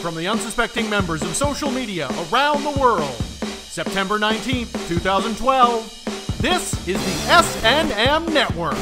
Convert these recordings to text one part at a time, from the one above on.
from the unsuspecting members of social media around the world. September 19th, 2012. This is the SNM Network.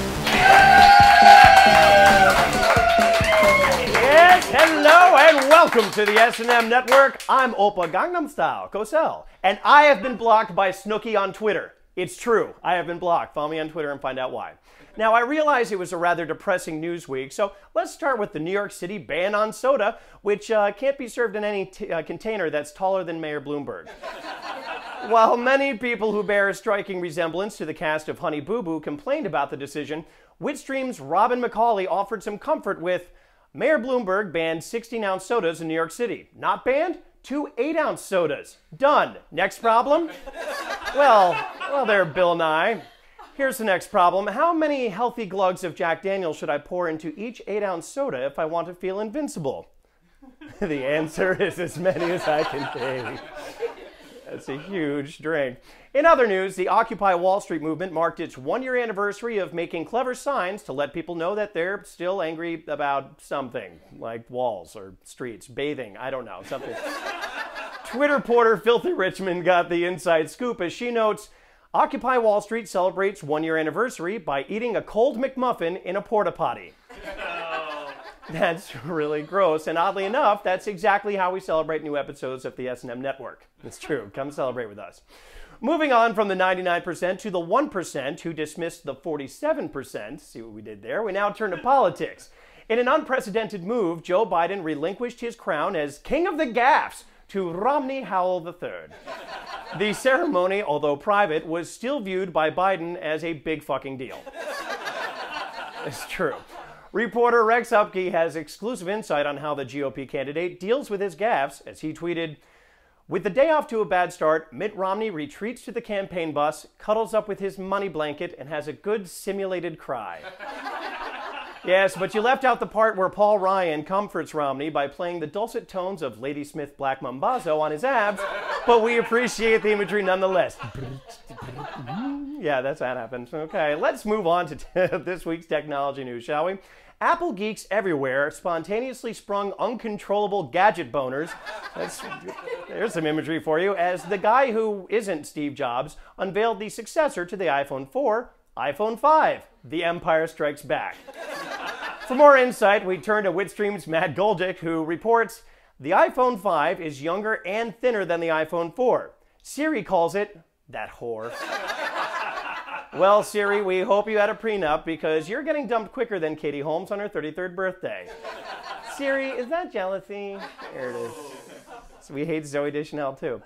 Yes, hello and welcome to the SNM Network. I'm OPPA GANGNAM STYLE, Kosel, and I have been blocked by Snooki on Twitter. It's true, I have been blocked. Follow me on Twitter and find out why. Now, I realize it was a rather depressing news week, so let's start with the New York City ban on soda, which can't be served in any container that's taller than Mayor Bloomberg. While many people who bear a striking resemblance to the cast of Honey Boo Boo complained about the decision, Witstream's Robin McCauley offered some comfort with Mayor Bloomberg banned 16-ounce sodas in New York City. Not banned? 2 8-ounce sodas. Done. Next problem? Well, there, Bill Nye. Here's the next problem. How many healthy glugs of Jack Daniels should I pour into each 8-ounce soda if I want to feel invincible? The answer is as many as I can take. That's a huge drink. In other news, the Occupy Wall Street movement marked its one-year anniversary of making clever signs to let people know that they're still angry about something, like walls or streets, bathing, I don't know, something. Twitter reporter Filthy Richmond got the inside scoop as she notes, Occupy Wall Street celebrates one-year anniversary by eating a cold McMuffin in a porta potty. That's really gross, and oddly enough, that's exactly how we celebrate new episodes of the S&M Network. It's true. Come celebrate with us. Moving on from the 99% to the 1% who dismissed the 47%, see what we did there, we now turn to politics. In an unprecedented move, Joe Biden relinquished his crown as King of the Gaffes to Romney Howell III. The ceremony, although private, was still viewed by Biden as a big fucking deal. It's true. Reporter Rex Upke has exclusive insight on how the GOP candidate deals with his gaffes as he tweeted, with the day off to a bad start, Mitt Romney retreats to the campaign bus, cuddles up with his money blanket, and has a good simulated cry. Yes, but you left out the part where Paul Ryan comforts Romney by playing the dulcet tones of Ladysmith Black Mambazo on his abs, but we appreciate the imagery nonetheless. Yeah, that's how it happens. Okay, let's move on to this week's technology news, shall we? Apple geeks everywhere spontaneously sprung uncontrollable gadget boners. There's some imagery for you, as the guy who isn't Steve Jobs unveiled the successor to the iPhone 4, iPhone 5. The Empire Strikes Back. For more insight, we turn to Witstream's Matt Goldick, who reports the iPhone 5 is younger and thinner than the iPhone 4. Siri calls it that whore. Well, Siri, we hope you had a prenup because you're getting dumped quicker than Katie Holmes on her 33rd birthday. Siri, is that jealousy? There it is. So we hate Zooey Deschanel too.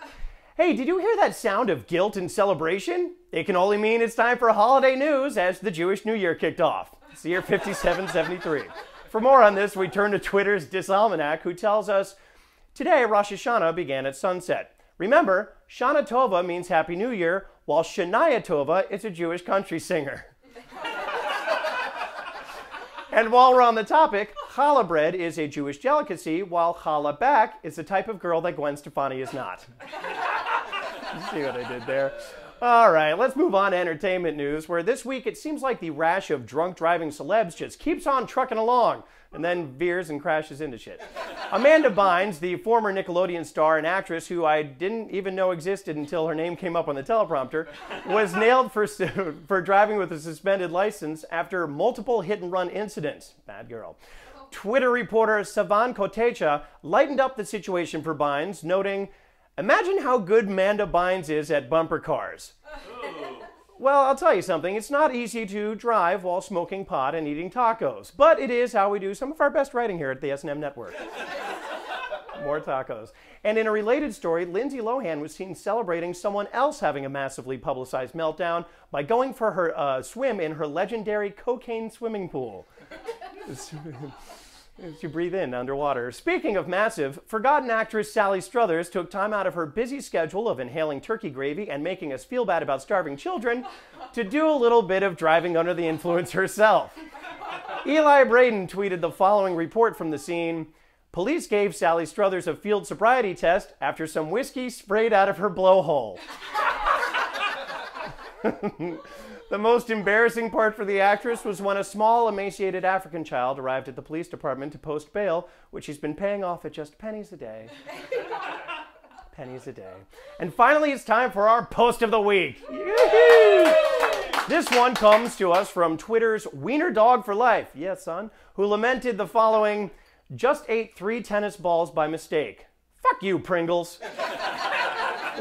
Hey, did you hear that sound of guilt and celebration? It can only mean it's time for holiday news as the Jewish New Year kicked off. It's the year 5773. For more on this, we turn to Twitter's Disalmanac, who tells us, today Rosh Hashanah began at sunset. Remember, Shana Tova means Happy New Year, while Shania Tova is a Jewish country singer. And while we're on the topic, challah bread is a Jewish delicacy, while challah back is the type of girl that Gwen Stefani is not. You see what I did there? All right, let's move on to entertainment news, where this week it seems like the rash of drunk driving celebs just keeps on trucking along and then veers and crashes into shit. Amanda Bynes, the former Nickelodeon star and actress who I didn't even know existed until her name came up on the teleprompter, was nailed for driving with a suspended license after multiple hit-and-run incidents. Bad girl. Twitter reporter Savan Kotecha lightened up the situation for Bynes, noting, imagine how good Amanda Bynes is at bumper cars. Well, I'll tell you something. It's not easy to drive while smoking pot and eating tacos, but it is how we do some of our best writing here at the S&M Network. More tacos. And in a related story, Lindsay Lohan was seen celebrating someone else having a massively publicized meltdown by going for her swim in her legendary cocaine swimming pool. As you breathe in underwater. Speaking of massive, forgotten actress Sally Struthers took time out of her busy schedule of inhaling turkey gravy and making us feel bad about starving children to do a little bit of driving under the influence herself. Eli Braden tweeted the following report from the scene. Police gave Sally Struthers a field sobriety test after some whiskey sprayed out of her blowhole. The most embarrassing part for the actress was when a small, emaciated African child arrived at the police department to post bail, which he's been paying off at just pennies a day. Pennies a day. And finally, it's time for our post of the week. This one comes to us from Twitter's Wiener Dog for Life, yes, son, who lamented the following: just ate 3 tennis balls by mistake. Fuck you, Pringles.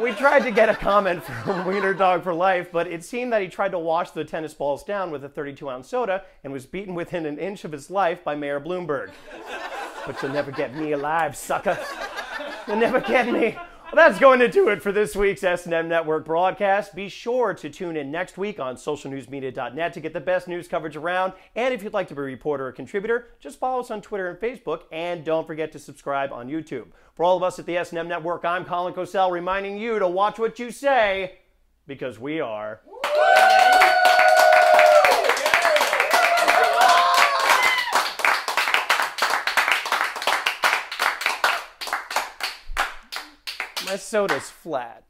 We tried to get a comment from Wiener Dog for Life, but it seemed that he tried to wash the tennis balls down with a 32-ounce soda and was beaten within an inch of his life by Mayor Bloomberg. But you'll never get me alive, sucker. You'll never get me. Well, that's going to do it for this week's SNM Network broadcast. Be sure to tune in next week on socialnewsmedia.net to get the best news coverage around. And if you'd like to be a reporter or contributor, just follow us on Twitter and Facebook. And don't forget to subscribe on YouTube. For all of us at the SNM Network, I'm Colin Cosell, reminding you to watch what you say, because we are. My soda's flat.